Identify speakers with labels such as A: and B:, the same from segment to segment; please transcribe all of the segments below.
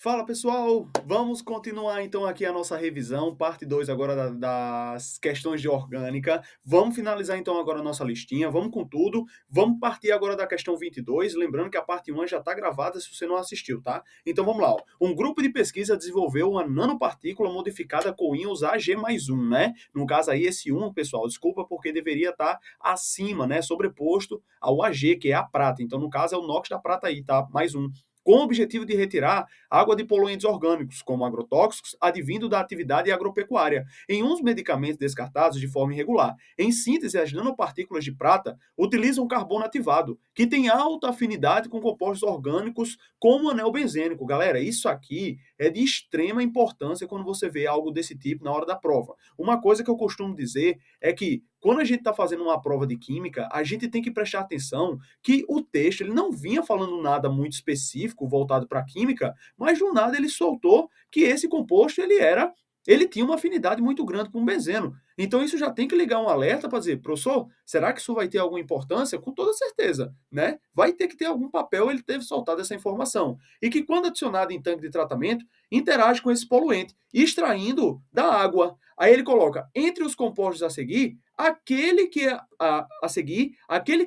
A: Fala pessoal, vamos continuar então aqui a nossa revisão, parte 2 agora das questões de orgânica. Vamos finalizar então agora a nossa listinha, vamos com tudo. Vamos partir agora da questão 22, lembrando que a parte 1 já está gravada se você não assistiu, tá? Então vamos lá. Ó. Um grupo de pesquisa desenvolveu uma nanopartícula modificada com íons Ag mais 1, né? No caso aí esse 1, pessoal, desculpa porque deveria estar acima, né? Sobreposto ao Ag, que é a prata. Então no caso é o NOx da prata aí, tá? Mais 1 com o objetivo de retirar água de poluentes orgânicos, como agrotóxicos, advindo da atividade agropecuária, em uns medicamentos descartados de forma irregular. Em síntese, as nanopartículas de prata utilizam carbono ativado, que tem alta afinidade com compostos orgânicos, como o anel benzênico. Galera, isso aqui é de extrema importância quando você vê algo desse tipo na hora da prova. Uma coisa que eu costumo dizer é que quando a gente está fazendo uma prova de química, a gente tem que prestar atenção que o texto ele não vinha falando nada muito específico voltado para a química, mas do nada ele soltou que esse composto ele tinha uma afinidade muito grande com o benzeno. Então isso já tem que ligar um alerta para dizer, professor, será que isso vai ter alguma importância? Com toda certeza, né? Vai ter que ter algum papel ele teve soltado essa informação. E que quando adicionado em tanque de tratamento, interage com esse poluente, extraindo da água. Aí ele coloca entre os compostos a seguir, aquele que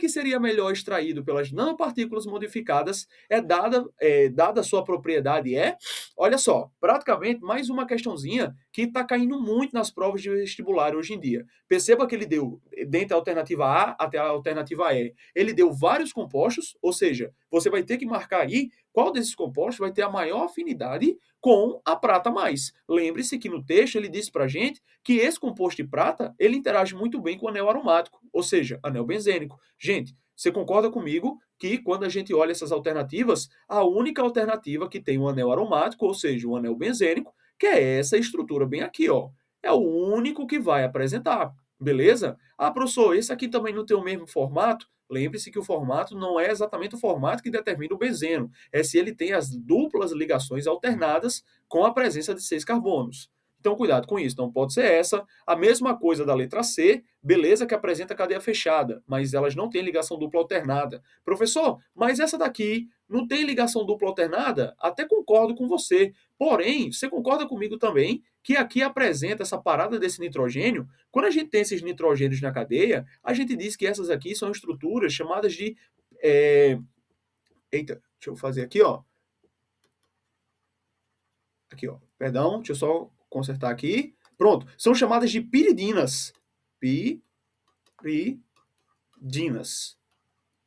A: seria melhor extraído pelas nanopartículas modificadas dada a sua propriedade olha só, praticamente mais uma questãozinha que está caindo muito nas provas de vestibular hoje em dia. Perceba que ele deu, dentre a alternativa A até a alternativa E, ele deu vários compostos, ou seja, você vai ter que marcar aí qual desses compostos vai ter a maior afinidade com a prata mais. Lembre-se que no texto ele disse para gente que esse composto de prata, ele interage muito bem com o anel aromático, ou seja, anel benzênico. Gente, você concorda comigo que quando a gente olha essas alternativas, a única alternativa que tem um anel aromático, ou seja, um anel benzênico, que é essa estrutura bem aqui, ó. É o único que vai apresentar, beleza? Ah, professor, esse aqui também não tem o mesmo formato? Lembre-se que o formato não é exatamente o formato que determina o benzeno, é se ele tem as duplas ligações alternadas com a presença de 6 carbonos. Então, cuidado com isso, não pode ser essa. A mesma coisa da letra C, beleza que apresenta cadeia fechada, mas elas não têm ligação dupla alternada. Professor, mas essa daqui não tem ligação dupla alternada? Até concordo com você. Porém, você concorda comigo também que aqui apresenta essa parada desse nitrogênio? Quando a gente tem esses nitrogênios na cadeia, a gente diz que essas aqui são estruturas chamadas de. Eita, deixa eu fazer aqui, ó. Aqui, ó. Perdão, deixa eu só consertar aqui. Pronto. São chamadas de piridinas. Piridinas.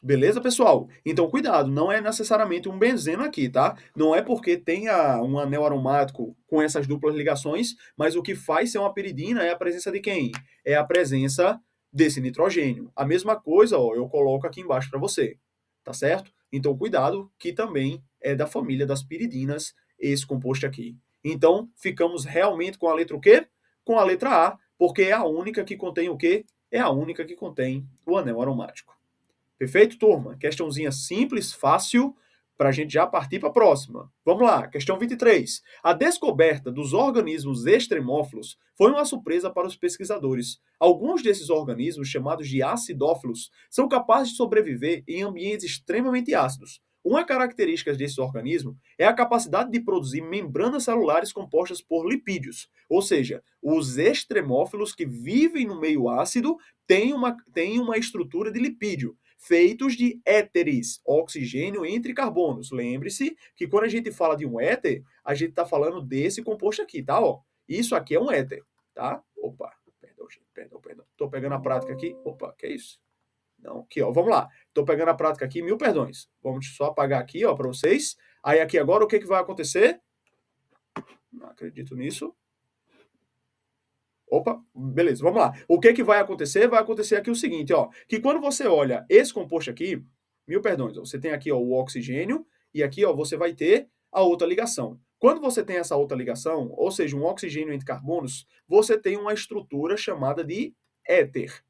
A: Beleza, pessoal? Então, cuidado, não é necessariamente um benzeno aqui, tá? Não é porque tenha um anel aromático com essas duplas ligações, mas o que faz ser uma piridina é a presença de quem? É a presença desse nitrogênio. A mesma coisa, ó, eu coloco aqui embaixo para você, tá certo? Então, cuidado, que também é da família das piridinas esse composto aqui. Então, ficamos realmente com a letra o quê? Com a letra A, porque é a única que contém o quê? É a única que contém o anel aromático. Perfeito, turma? Questãozinha simples, fácil, para a gente já partir para a próxima. Vamos lá, questão 23. A descoberta dos organismos extremófilos foi uma surpresa para os pesquisadores. Alguns desses organismos, chamados de acidófilos, são capazes de sobreviver em ambientes extremamente ácidos. Uma característica desses organismos é a capacidade de produzir membranas celulares compostas por lipídios, ou seja, os extremófilos que vivem no meio ácido têm uma estrutura de lipídio feitos de éteres, oxigênio entre carbonos. Lembre-se que quando a gente fala de um éter, a gente está falando desse composto aqui, tá? Ó, isso aqui é um éter, tá? Opa, perdão, gente, perdão. Tô pegando a prática aqui. Opa, que é isso? Não, aqui, ó, vamos lá. Tô pegando a prática aqui, mil perdões. Vamos só apagar aqui, ó, para vocês. Aí aqui agora o que vai acontecer? Não acredito nisso. Opa, beleza, vamos lá. O que vai acontecer? Vai acontecer aqui o seguinte, ó, que quando você olha esse composto aqui, mil perdões, ó, você tem aqui ó, o oxigênio e aqui ó, você vai ter a outra ligação. Quando você tem essa outra ligação, ou seja, um oxigênio entre carbonos, você tem uma estrutura chamada de éter.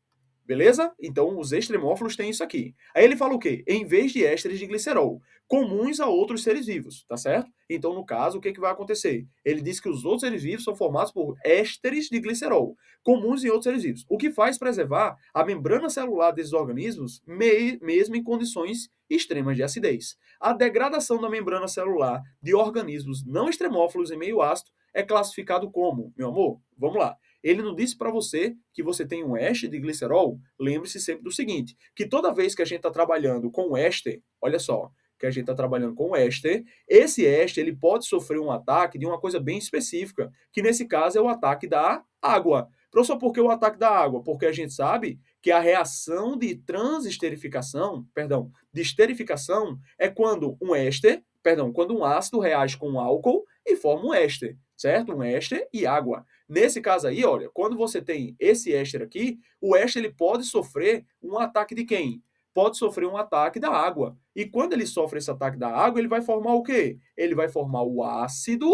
A: Beleza? Então, os extremófilos têm isso aqui. Aí ele fala o quê? Em vez de ésteres de glicerol, comuns a outros seres vivos, tá certo? Então, no caso, o que, que vai acontecer? Ele diz que os outros seres vivos são formados por ésteres de glicerol, comuns em outros seres vivos, o que faz preservar a membrana celular desses organismos, mesmo em condições extremas de acidez. A degradação da membrana celular de organismos não extremófilos em meio ácido é classificado como, meu amor, vamos lá. Ele não disse para você que você tem um éster de glicerol? Lembre-se sempre do seguinte, que toda vez que a gente está trabalhando com éster, olha só, que a gente está trabalhando com éster, esse éster ele pode sofrer um ataque de uma coisa bem específica, que nesse caso é o ataque da água. Professor, por que o ataque da água? Porque a gente sabe que a reação de transesterificação, perdão, de esterificação é quando um éster, perdão, quando um ácido reage com um álcool e forma um éster, certo? Um éster e água. Nesse caso aí, olha, quando você tem esse éster aqui, o éster ele pode sofrer um ataque de quem? Pode sofrer um ataque da água. E quando ele sofre esse ataque da água, ele vai formar o quê? Ele vai formar o ácido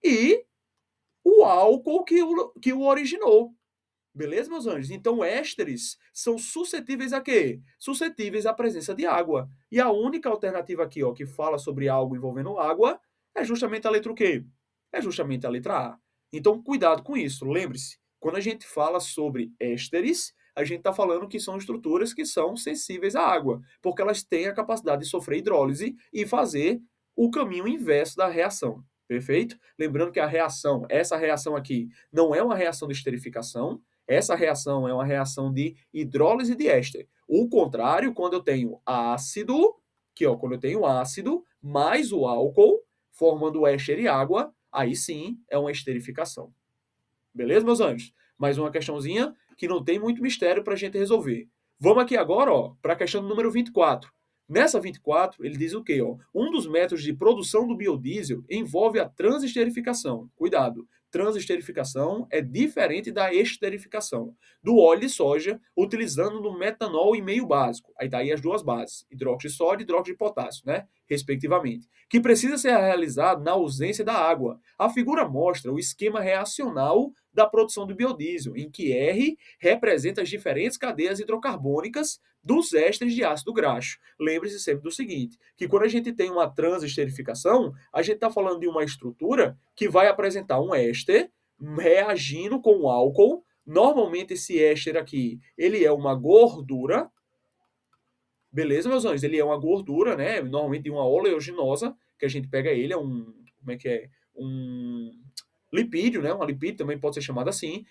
A: e o álcool que o originou. Beleza, meus anjos? Então, ésteres são suscetíveis a quê? Suscetíveis à presença de água. E a única alternativa aqui, ó, que fala sobre algo envolvendo água, é justamente a letra o quê? É justamente a letra A. Então, cuidado com isso. Lembre-se, quando a gente fala sobre ésteres, a gente está falando que são estruturas que são sensíveis à água, porque elas têm a capacidade de sofrer hidrólise e fazer o caminho inverso da reação. Perfeito? Lembrando que a reação, essa reação aqui, não é uma reação de esterificação, essa reação é uma reação de hidrólise de éster. O contrário, quando eu tenho ácido, que ó, quando eu tenho ácido mais o álcool, formando éster e água, aí sim é uma esterificação. Beleza, meus anjos? Mais uma questãozinha que não tem muito mistério para a gente resolver. Vamos aqui agora para a questão número 24. Nessa 24, ele diz o quê? Ó? Um dos métodos de produção do biodiesel envolve a transesterificação. Cuidado, transesterificação é diferente da esterificação. Do óleo de soja, utilizando no metanol em meio básico. Aí tá aí as duas bases, hidróxido de sódio e hidróxido de potássio, né? Respectivamente. Que precisa ser realizado na ausência da água. A figura mostra o esquema reacional da produção do biodiesel, em que R representa as diferentes cadeias hidrocarbônicas dos ésteres de ácido graxo. Lembre-se sempre do seguinte, que quando a gente tem uma transesterificação, a gente está falando de uma estrutura que vai apresentar um éster reagindo com o álcool. Normalmente esse éster aqui, ele é uma gordura, beleza, meus anjos? Ele é uma gordura, né? Normalmente de uma oleaginosa, que a gente pega ele, é um, como é que é? Um lipídio, né? Uma lipídio também pode ser chamada assim,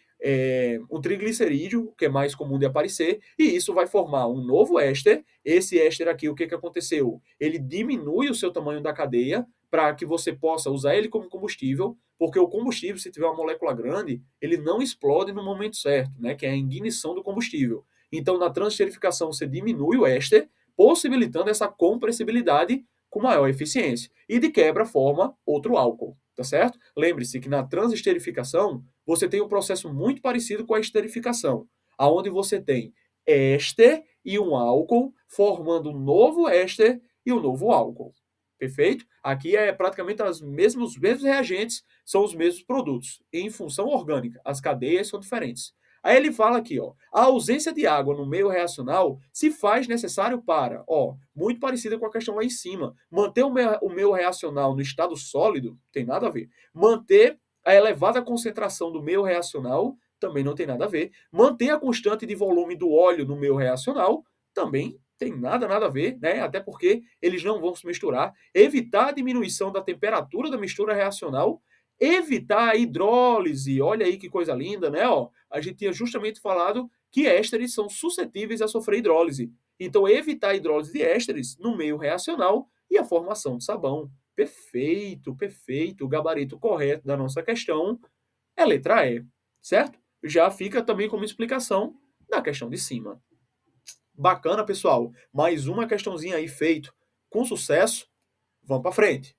A: um triglicerídeo, que é mais comum de aparecer, e isso vai formar um novo éster. Esse éster aqui, o que, que aconteceu? Ele diminui o seu tamanho da cadeia para que você possa usar ele como combustível, porque o combustível, se tiver uma molécula grande, ele não explode no momento certo, né? Que é a ignição do combustível. Então, na transesterificação, você diminui o éster, possibilitando essa compressibilidade com maior eficiência. E de quebra forma outro álcool, tá certo? Lembre-se que na transesterificação você tem um processo muito parecido com a esterificação, aonde você tem éster e um álcool formando um novo éster e um novo álcool. Perfeito? Aqui é praticamente os mesmos reagentes, são os mesmos produtos, em função orgânica. As cadeias são diferentes. Aí ele fala aqui, ó, a ausência de água no meio reacional se faz necessário para, ó, muito parecida com a questão lá em cima, manter o meio reacional no estado sólido, tem nada a ver. Manter a elevada concentração do meio reacional, também não tem nada a ver. Manter a constante de volume do óleo no meio reacional, também tem nada a ver, né? Até porque eles não vão se misturar. Evitar a diminuição da temperatura da mistura reacional, evitar a hidrólise. Olha aí que coisa linda, né? Ó, a gente tinha justamente falado que ésteres são suscetíveis a sofrer hidrólise. Então, evitar a hidrólise de ésteres no meio reacional e a formação de sabão. Perfeito, perfeito. O gabarito correto da nossa questão é a letra E, certo? Já fica também como explicação na questão de cima. Bacana, pessoal. Mais uma questãozinha aí feito com sucesso. Vamos para frente.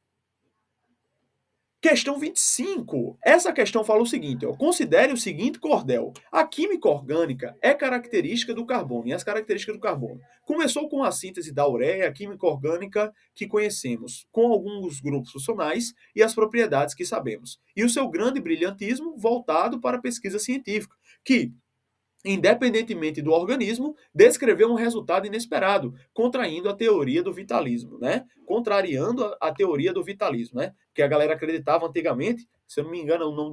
A: Questão 25. Essa questão fala o seguinte, ó, considere o seguinte cordel. A química orgânica é característica do carbono, e as características do carbono. Começou com a síntese da ureia, a química orgânica que conhecemos, com alguns grupos funcionais e as propriedades que sabemos. E o seu grande brilhantismo voltado para a pesquisa científica, que independentemente do organismo, descreveu um resultado inesperado, contraindo a teoria do vitalismo, né? Contrariando a teoria do vitalismo, né? Que a galera acreditava antigamente, se eu não me engano, o nome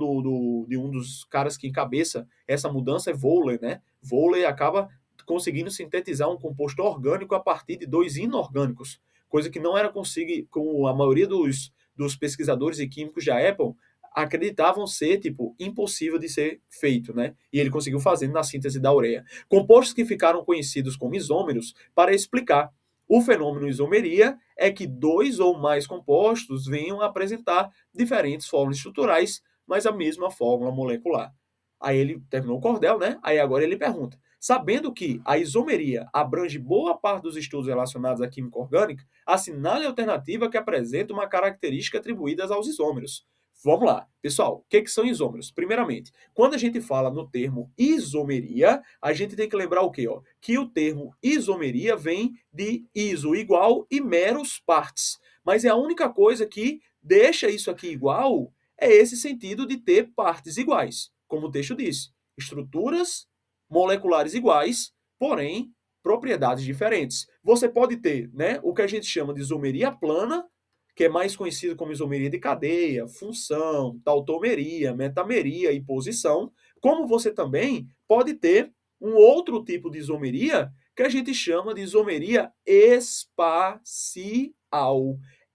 A: de um dos caras que encabeça essa mudança é Wöhler, né? Wöhler acaba conseguindo sintetizar um composto orgânico a partir de dois inorgânicos, coisa que não era conseguir com a maioria dos pesquisadores e químicos da Apple acreditavam ser, tipo, impossível de ser feito, né? E ele conseguiu fazer na síntese da ureia. Compostos que ficaram conhecidos como isômeros para explicar. O fenômeno isomeria é que dois ou mais compostos venham a apresentar diferentes fórmulas estruturais, mas a mesma fórmula molecular. Aí ele terminou o cordel, né? Aí agora ele pergunta: sabendo que a isomeria abrange boa parte dos estudos relacionados à química orgânica, assinale a alternativa que apresenta uma característica atribuída aos isômeros. Vamos lá, pessoal, o que são isômeros? Primeiramente, quando a gente fala no termo isomeria, a gente tem que lembrar o quê? Ó? Que o termo isomeria vem de iso, igual, e meros, partes. Mas é a única coisa que deixa isso aqui igual é esse sentido de ter partes iguais. Como o texto diz, estruturas moleculares iguais, porém propriedades diferentes. Você pode ter, né, o que a gente chama de isomeria plana, que é mais conhecido como isomeria de cadeia, função, tautomeria, metameria e posição, como você também pode ter um outro tipo de isomeria que a gente chama de isomeria espacial.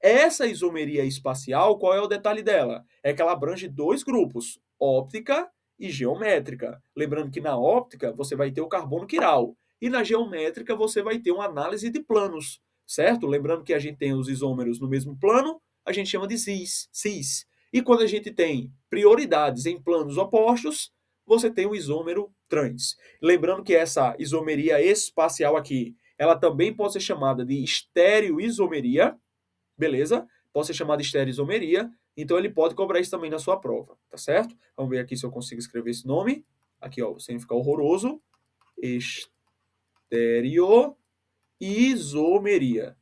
A: Essa isomeria espacial, qual é o detalhe dela? É que ela abrange dois grupos, óptica e geométrica. Lembrando que na óptica você vai ter o carbono quiral e na geométrica você vai ter uma análise de planos, certo? Lembrando que a gente tem os isômeros no mesmo plano, a gente chama de cis. E quando a gente tem prioridades em planos opostos, você tem o isômero trans. Lembrando que essa isomeria espacial aqui, ela também pode ser chamada de estereoisomeria, beleza? Pode ser chamada de estereoisomeria, então ele pode cobrar isso também na sua prova, tá certo? Vamos ver aqui se eu consigo escrever esse nome. Aqui, ó, sem ficar horroroso. Estereoisomeria,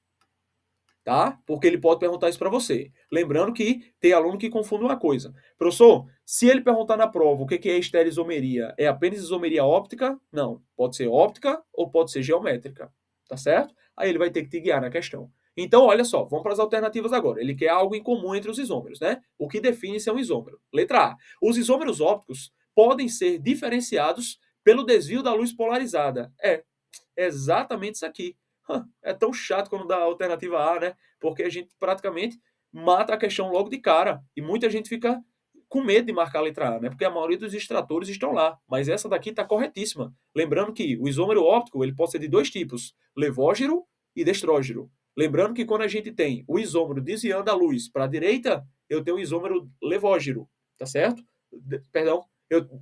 A: tá? Porque ele pode perguntar isso para você. Lembrando que tem aluno que confunde uma coisa. Professor, se ele perguntar na prova o que é estereoisomeria, é apenas isomeria óptica? Não. Pode ser óptica ou pode ser geométrica, tá certo? Aí ele vai ter que te guiar na questão. Então, olha só, vamos para as alternativas agora. Ele quer algo em comum entre os isômeros, né? O que define se é um isômero. Letra A. Os isômeros ópticos podem ser diferenciados pelo desvio da luz polarizada. É exatamente isso aqui. É tão chato quando dá a alternativa A, né? Porque a gente praticamente mata a questão logo de cara. E muita gente fica com medo de marcar a letra A, né? Porque a maioria dos extratores estão lá. Mas essa daqui está corretíssima. Lembrando que o isômero óptico ele pode ser de dois tipos: levógiro e destrógiro. Lembrando que quando a gente tem o isômero desviando a luz para a direita, eu tenho o isômero levógiro, tá certo? Perdão,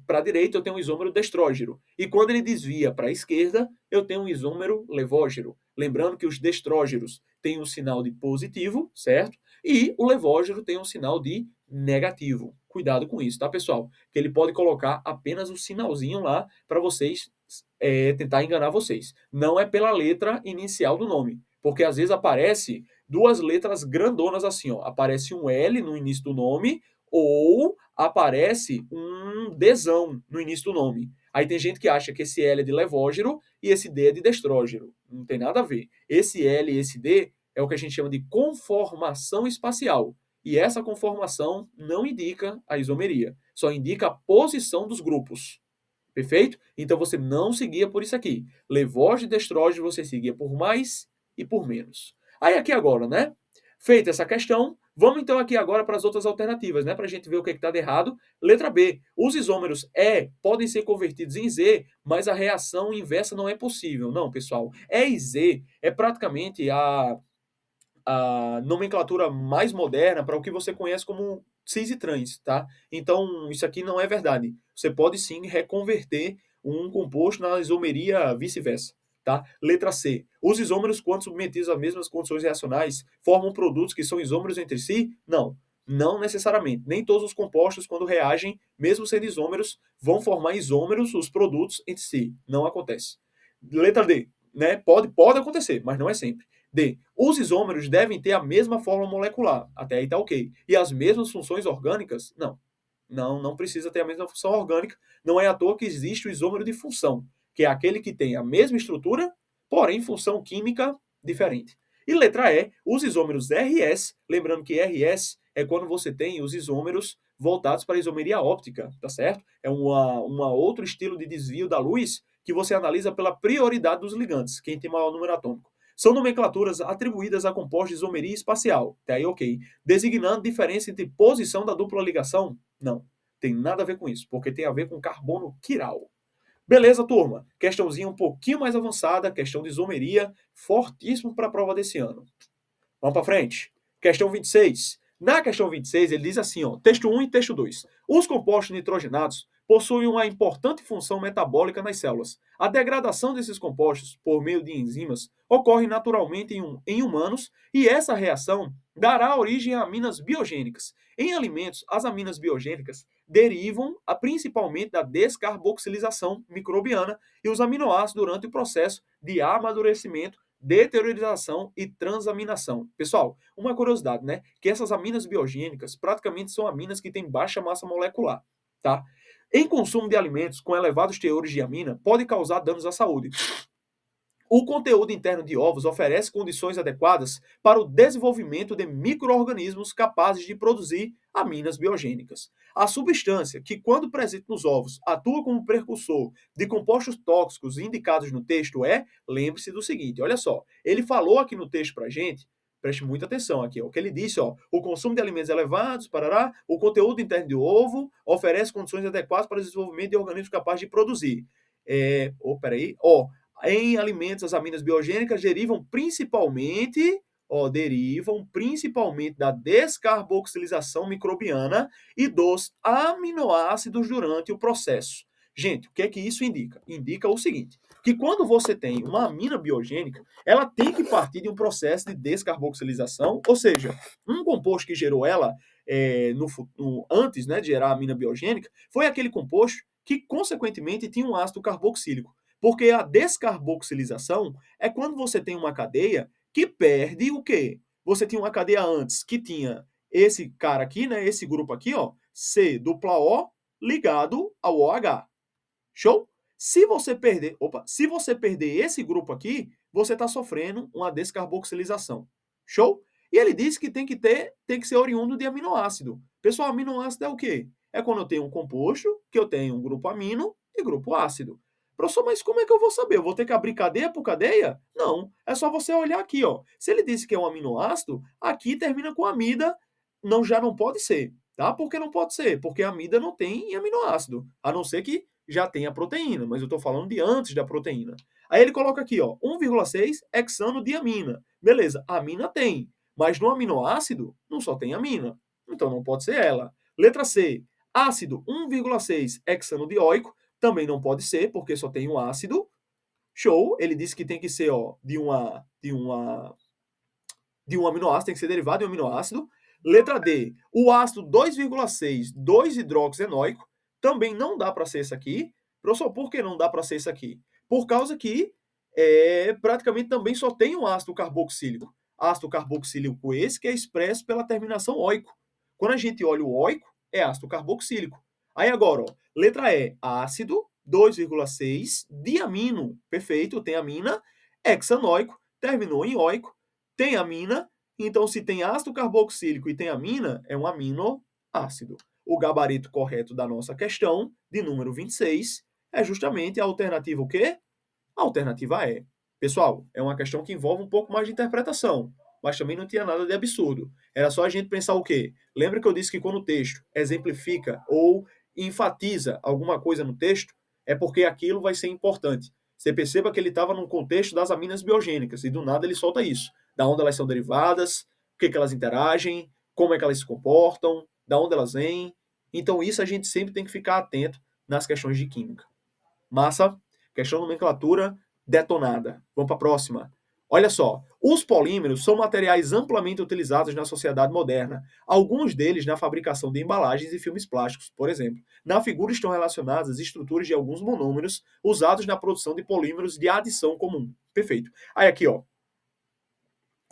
A: para a direita eu tenho um isômero destrógiro. E quando ele desvia para a esquerda, eu tenho um isômero levógiro. Lembrando que os destrógeros têm um sinal de positivo, certo? E o levógero tem um sinal de negativo. Cuidado com isso, tá, pessoal? Que ele pode colocar apenas um sinalzinho lá para vocês tentar enganar vocês. Não é pela letra inicial do nome, porque às vezes aparece duas letras grandonas assim, ó. Aparece um L no início do nome ou aparece um Dzão no início do nome. Aí tem gente que acha que esse L é de levógero e esse D é de destrógero. Não tem nada a ver. Esse L e esse D é o que a gente chama de conformação espacial. E essa conformação não indica a isomeria, só indica a posição dos grupos. Perfeito? Então você não seguia por isso aqui. Levógero e destrógero você seguia por mais e por menos. Aí aqui agora, né? Feita essa questão, vamos então aqui agora para as outras alternativas, né? Para a gente ver o que está de errado. Letra B. Os isômeros E podem ser convertidos em Z, mas a reação inversa não é possível. Não, pessoal. E e Z é praticamente a nomenclatura mais moderna para o que você conhece como cis e trans, tá? Então, isso aqui não é verdade. Você pode sim reconverter um composto na isomeria vice-versa, tá? Letra C. Os isômeros, quando submetidos às mesmas condições reacionais, formam produtos que são isômeros entre si? Não. Não necessariamente. Nem todos os compostos, quando reagem, mesmo sendo isômeros, vão formar isômeros, os produtos entre si. Não acontece. Letra D. Né? Pode acontecer, mas não é sempre. D. Os isômeros devem ter a mesma fórmula molecular. Até aí tá ok. E as mesmas funções orgânicas? Não. Não precisa ter a mesma função orgânica. Não é à toa que existe o isômero de função, que é aquele que tem a mesma estrutura, porém função química diferente. E letra E, os isômeros RS, lembrando que RS é quando você tem os isômeros voltados para a isomeria óptica, tá certo? É uma outro estilo de desvio da luz que você analisa pela prioridade dos ligantes, quem tem maior número atômico. São nomenclaturas atribuídas a compostos de isomeria espacial, tá aí ok. Designando diferença entre posição da dupla ligação? Não, tem nada a ver com isso, porque tem a ver com carbono quiral. Beleza, turma? Questãozinha um pouquinho mais avançada, questão de isomeria, fortíssimo para a prova desse ano. Vamos para frente. Questão 26. Na questão 26, ele diz assim, ó, texto 1 e texto 2. Os compostos nitrogenados possuem uma importante função metabólica nas células. A degradação desses compostos, por meio de enzimas, ocorre naturalmente em humanos e essa reação dará origem a aminas biogênicas. Em alimentos, as aminas biogênicas derivam principalmente da descarboxilização microbiana e os aminoácidos durante o processo de amadurecimento, deteriorização e transaminação. Pessoal, uma curiosidade, né? Que essas aminas biogênicas praticamente são aminas que têm baixa massa molecular, tá? Em consumo de alimentos com elevados teores de amina, pode causar danos à saúde. O conteúdo interno de ovos oferece condições adequadas para o desenvolvimento de micro-organismos capazes de produzir aminas biogênicas. A substância que, quando presente nos ovos, atua como precursor de compostos tóxicos indicados no texto é, lembre-se do seguinte, olha só, ele falou aqui no texto pra gente, preste muita atenção aqui, ó, o que ele disse, ó, o consumo de alimentos elevados, parará, o conteúdo interno do ovo oferece condições adequadas para o desenvolvimento de organismos capazes de produzir. Em alimentos, as aminas biogênicas derivam principalmente da descarboxilização microbiana e dos aminoácidos durante o processo. Gente, o que é que isso indica? Indica o seguinte, que quando você tem uma amina biogênica, ela tem que partir de um processo de descarboxilização, ou seja, um composto que gerou ela antes, né, de gerar a amina biogênica, foi aquele composto que, consequentemente, tinha um ácido carboxílico. Porque a descarboxilização é quando você tem uma cadeia que perde o quê? Você tinha uma cadeia antes que tinha esse cara aqui, né? Esse grupo aqui, ó, C dupla O ligado ao OH. Show? Se você perder esse grupo aqui, você está sofrendo uma descarboxilização. Show? E ele disse que tem que ser oriundo de aminoácido. Pessoal, aminoácido é o quê? É quando eu tenho um composto que eu tenho um grupo amino e grupo ácido. Professor, mas como é que eu vou saber? Eu vou ter que abrir cadeia por cadeia? Não, é só você olhar aqui, ó. Se ele disse que é um aminoácido, aqui termina com amida, já não pode ser, tá? Por que não pode ser? Porque a amida não tem aminoácido, a não ser que já tenha a proteína, mas eu estou falando de antes da proteína. Aí ele coloca aqui, ó, 1,6 hexano de amina. Beleza, a amina tem, mas no aminoácido não só tem amina, então não pode ser ela. Letra C, ácido 1,6 hexano dioico, também não pode ser, porque só tem um ácido. Show, ele disse que tem que ser, ó, de um aminoácido, tem que ser derivado de um aminoácido. Letra D, o ácido 2,6, 2-hidroxenoico, também não dá para ser esse aqui. Professor, por que não dá para ser esse aqui? Por causa que praticamente também só tem um ácido carboxílico. Ácido carboxílico esse que é expresso pela terminação oico. Quando a gente olha o oico, é ácido carboxílico. Aí agora, ó, letra E, ácido 2,6 diamino. Perfeito, tem amina, hexanoico, terminou em oico, tem amina, então se tem ácido carboxílico e tem amina, é um aminoácido. O gabarito correto da nossa questão, de número 26, é justamente a alternativa o quê? A alternativa E. Pessoal, é uma questão que envolve um pouco mais de interpretação, mas também não tinha nada de absurdo. Era só a gente pensar o quê? Lembra que eu disse que quando o texto exemplifica ou enfatiza alguma coisa no texto, é porque aquilo vai ser importante. Você perceba que ele estava num contexto das aminas biogênicas, e do nada ele solta isso. Da onde elas são derivadas, o que elas interagem, como é que elas se comportam, da onde elas vêm. Então isso a gente sempre tem que ficar atento nas questões de química. Massa, questão de nomenclatura detonada. Vamos para a próxima. Olha só, os polímeros são materiais amplamente utilizados na sociedade moderna, alguns deles na fabricação de embalagens e filmes plásticos, por exemplo. Na figura estão relacionadas as estruturas de alguns monômeros usados na produção de polímeros de adição comum. Perfeito. Aí aqui, ó,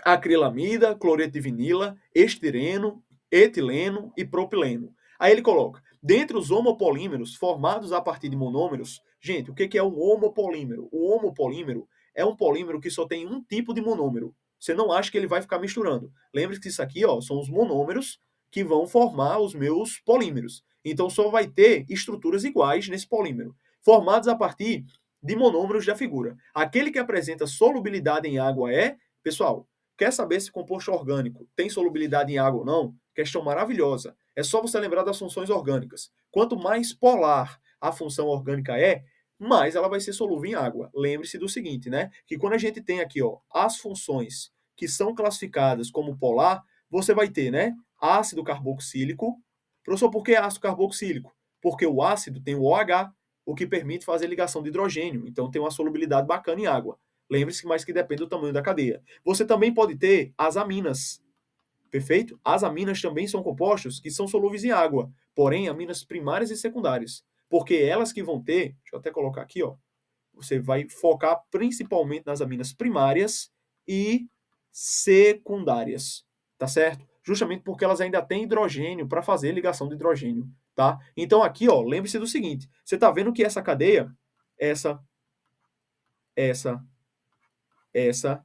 A: acrilamida, cloreto de vinila, estireno, etileno e propileno. Aí ele coloca, Dentre os homopolímeros formados a partir de monômeros, gente, o que é um homopolímero? O homopolímero é um polímero que só tem um tipo de monômero. Você não acha que ele vai ficar misturando. Lembre-se que isso aqui, ó, são os monômeros que vão formar os meus polímeros. Então só vai ter estruturas iguais nesse polímero, formados a partir de monômeros da figura. Aquele que apresenta solubilidade em água é, pessoal, quer saber se composto orgânico tem solubilidade em água ou não? Questão maravilhosa. É só você lembrar das funções orgânicas. Quanto mais polar a função orgânica é, mais ela vai ser solúvel em água. Lembre-se do seguinte, né? Que quando a gente tem aqui, ó, as funções que são classificadas como polar, você vai ter, né? Ácido carboxílico. Professor, por que ácido carboxílico? Porque o ácido tem o OH, o que permite fazer ligação de hidrogênio. Então tem uma solubilidade bacana em água. Lembre-se mais que depende do tamanho da cadeia. Você também pode ter as aminas. Perfeito? As aminas também são compostos que são solúveis em água, porém aminas primárias e secundárias, porque elas que vão ter, deixa eu até colocar aqui, ó, você vai focar principalmente nas aminas primárias e secundárias, tá certo? Justamente porque elas ainda têm hidrogênio para fazer ligação de hidrogênio, tá? Então aqui, ó, lembre-se do seguinte, você tá vendo que essa cadeia, essa, essa, essa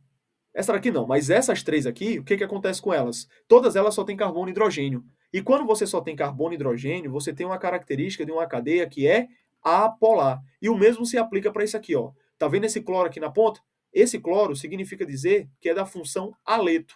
A: daqui não, mas essas três aqui, o que acontece com elas? Todas elas só têm carbono e hidrogênio. E quando você só tem carbono e hidrogênio, você tem uma característica de uma cadeia que é apolar. E o mesmo se aplica para isso aqui, ó. Tá vendo esse cloro aqui na ponta? Esse cloro significa dizer que é da função aleto.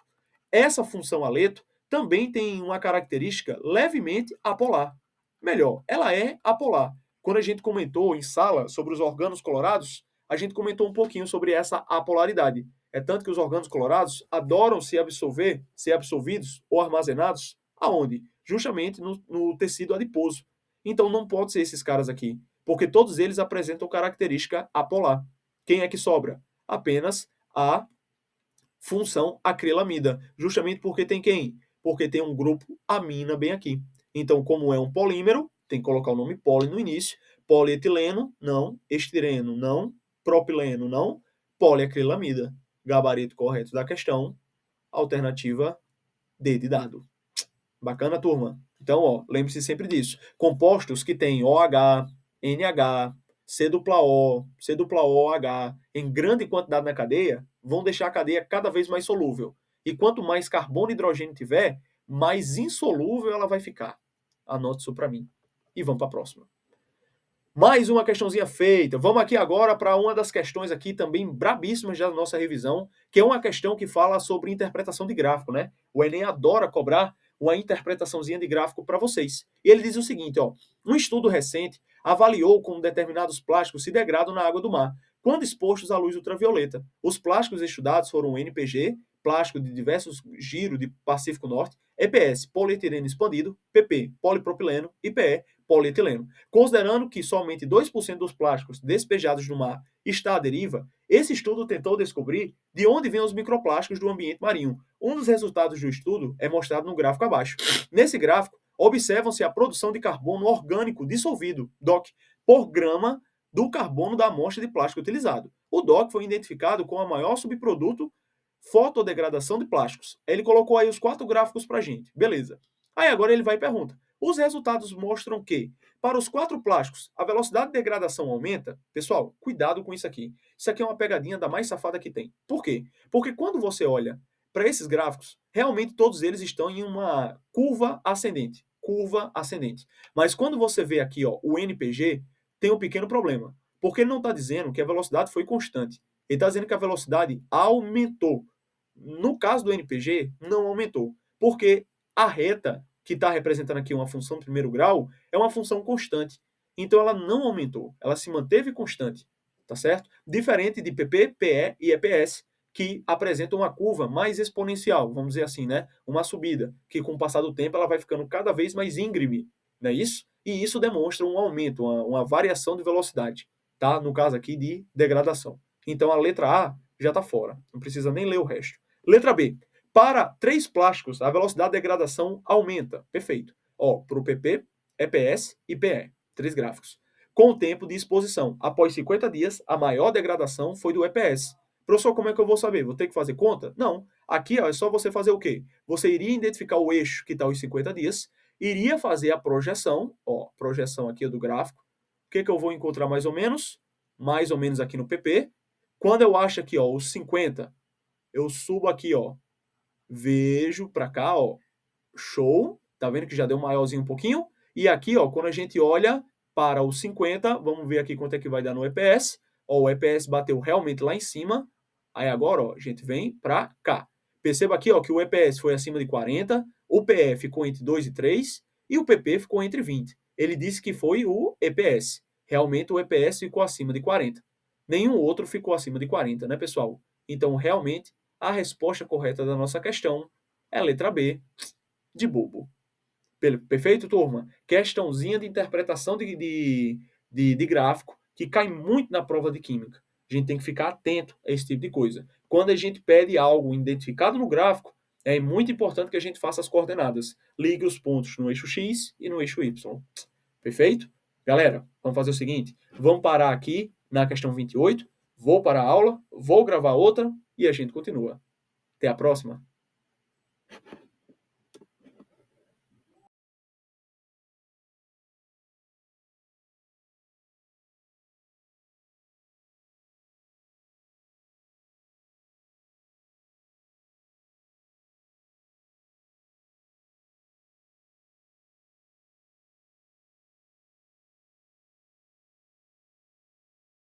A: Essa função aleto também tem uma característica levemente apolar. Melhor, ela é apolar. Quando a gente comentou em sala sobre os organos colorados, a gente comentou um pouquinho sobre essa apolaridade. É tanto que os organos colorados adoram se absorver, ser absorvidos ou armazenados aonde? Justamente no tecido adiposo. Então não pode ser esses caras aqui, porque todos eles apresentam característica apolar. Quem é que sobra? Apenas a função acrilamida, justamente porque tem quem? Porque tem um grupo amina bem aqui. Então, como é um polímero, tem que colocar o nome poli no início. Polietileno, não. Estireno, não. Propileno, não. Poliacrilamida. Gabarito correto da questão. Alternativa D de dado. Bacana, turma? Então, ó, lembre-se sempre disso. Compostos que têm OH, NH, C-O, C-OH em grande quantidade na cadeia vão deixar a cadeia cada vez mais solúvel. E quanto mais carbono e hidrogênio tiver, mais insolúvel ela vai ficar. Anote isso para mim. E vamos para a próxima. Mais uma questãozinha feita. Vamos aqui agora para uma das questões aqui também brabíssimas da nossa revisão, que é uma questão que fala sobre interpretação de gráfico, né? O Enem adora cobrar uma interpretaçãozinha de gráfico para vocês. E ele diz o seguinte, ó: um estudo recente avaliou como determinados plásticos se degradam na água do mar quando expostos à luz ultravioleta. Os plásticos estudados foram o NPG, plástico de diversos giros de Pacífico Norte, EPS, polietileno expandido, PP, polipropileno e PE, polietileno. Considerando que somente 2% dos plásticos despejados no mar está à deriva, esse estudo tentou descobrir de onde vêm os microplásticos do ambiente marinho. Um dos resultados do estudo é mostrado no gráfico abaixo. Nesse gráfico, observam-se a produção de carbono orgânico dissolvido, DOC, por grama do carbono da amostra de plástico utilizado. O DOC foi identificado como o maior subproduto fotodegradação de plásticos. Ele colocou aí os 4 gráficos para a gente. Beleza. Aí agora ele vai e pergunta: os resultados mostram que, para os 4 plásticos, a velocidade de degradação aumenta? Pessoal, cuidado com isso aqui. Isso aqui é uma pegadinha da mais safada que tem. Por quê? Porque quando você olha para esses gráficos, realmente todos eles estão em uma curva ascendente. Curva ascendente. Mas quando você vê aqui, ó, o NPG, tem um pequeno problema. Porque ele não está dizendo que a velocidade foi constante. Ele está dizendo que a velocidade aumentou. No caso do NPG, não aumentou. Porque a reta, que está representando aqui uma função de primeiro grau, é uma função constante. Então ela não aumentou, ela se manteve constante, tá certo? Diferente de PP, PE e EPS, que apresentam uma curva mais exponencial, vamos dizer assim, né? Uma subida, que com o passar do tempo ela vai ficando cada vez mais íngreme, não é isso? E isso demonstra um aumento, uma variação de velocidade, tá? No caso aqui de degradação. Então a letra A já está fora, não precisa nem ler o resto. Letra B. Para 3 plásticos, a velocidade de degradação aumenta. Perfeito. Ó, para o PP, EPS e PE. 3 gráficos. Com o tempo de exposição. Após 50 dias, a maior degradação foi do EPS. Professor, como é que eu vou saber? Vou ter que fazer conta? Não. Aqui ó, é só você fazer o quê? Você iria identificar o eixo que está aos 50 dias iria fazer a projeção, ó, projeção aqui do gráfico. O que eu vou encontrar mais ou menos? Mais ou menos aqui no PP. Quando eu acho aqui, ó, os 50, eu subo aqui, ó, vejo para cá, ó, show, tá vendo que já deu maiorzinho um pouquinho? E aqui, ó, quando a gente olha para os 50, vamos ver aqui quanto é que vai dar no EPS. Ó, o EPS bateu realmente lá em cima. Aí agora, ó, a gente vem para cá. Perceba aqui, ó, que o EPS foi acima de 40, o PE ficou entre 2 e 3 e o PP ficou entre 20. Ele disse que foi o EPS. Realmente o EPS ficou acima de 40. Nenhum outro ficou acima de 40, né, pessoal? Então, realmente, a resposta correta da nossa questão é a letra B, de bobo. Perfeito, turma? Questãozinha de interpretação de gráfico que cai muito na prova de química. A gente tem que ficar atento a esse tipo de coisa. Quando a gente pede algo identificado no gráfico, é muito importante que a gente faça as coordenadas. Ligue os pontos no eixo X e no eixo Y. Perfeito? Galera, vamos fazer o seguinte. Vamos parar aqui na questão 28. Vou para a aula, vou gravar outra e a gente continua. Até a próxima.